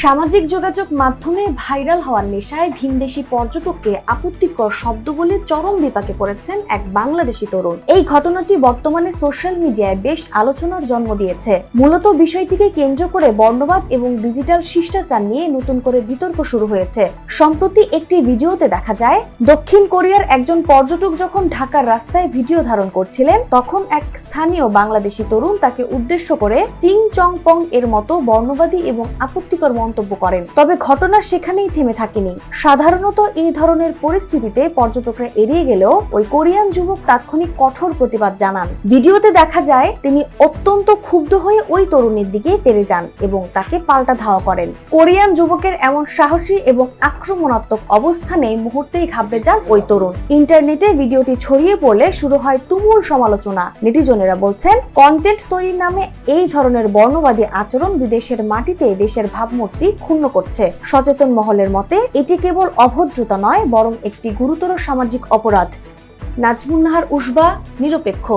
সামাজিক যোগাযোগ মাধ্যমে ভাইরাল হওয়ার নেশায় ভিনদেশি পর্যটককে আপত্তিকর শব্দ বলে চরম বিপাকে পড়েছেন এক বাংলাদেশি তরুণ। এই ঘটনাটি বর্তমানে সোশ্যাল মিডিয়ায় বেশ আলোচনার জন্ম দিয়েছে। মূলত বিষয়টিকে কেন্দ্র করে বর্ণবাদ এবং ডিজিটাল শিষ্টাচার নিয়ে নতুন করে বিতর্ক শুরু হয়েছে। সম্প্রতি একটি ভিডিওতে দেখা যায়, দক্ষিণ কোরিয়ার একজন পর্যটক যখন ঢাকার রাস্তায় ভিডিও ধারণ করছিলেন, তখন এক স্থানীয় বাংলাদেশি তরুণ তাকে উদ্দেশ্য করে চিং চং পং এর মতো বর্ণবাদী এবং আপত্তিকর মন্তব্য করেন। তবে ঘটনা সেখানেই থেমে থাকেনি। সাধারণত এই ধরনের পরিস্থিতিতে পর্যটকরা এড়িয়ে গেলেও ওই কোরিয়ান যুবক তাৎক্ষণিক কঠোর প্রতিবাদ জানান। ভিডিওতে দেখা যায় তিনি অত্যন্ত ক্ষুব্ধ হয়ে ওই তরুণীর দিকে তেড়ে যান এবং তাকে পাল্টা ধাওয়া করেন। কোরিয়ান যুবকের এমন সাহসী এবং আক্রমণাত্মক অবস্থানে মুহূর্তেই ঘাবড়ে যান ওই তরুণ। ইন্টারনেটে ভিডিওটি ছড়িয়ে পড়লে শুরু হয় তুমুল সমালোচনা। নেটিজনেরা বলছেন, কন্টেন্ট তৈরির নামে এই ধরনের বর্ণবাদী আচরণ বিদেশের মাটিতে দেশের ভাবমূর্তি ক্ষুণ্ণ করছে। সচেতন মহলের মতে এটি কেবল অভদ্রতা নয়, বরং একটি গুরুতর সামাজিক অপরাধ। নাজমুন নাহার, উসবা, নিরপেক্ষ।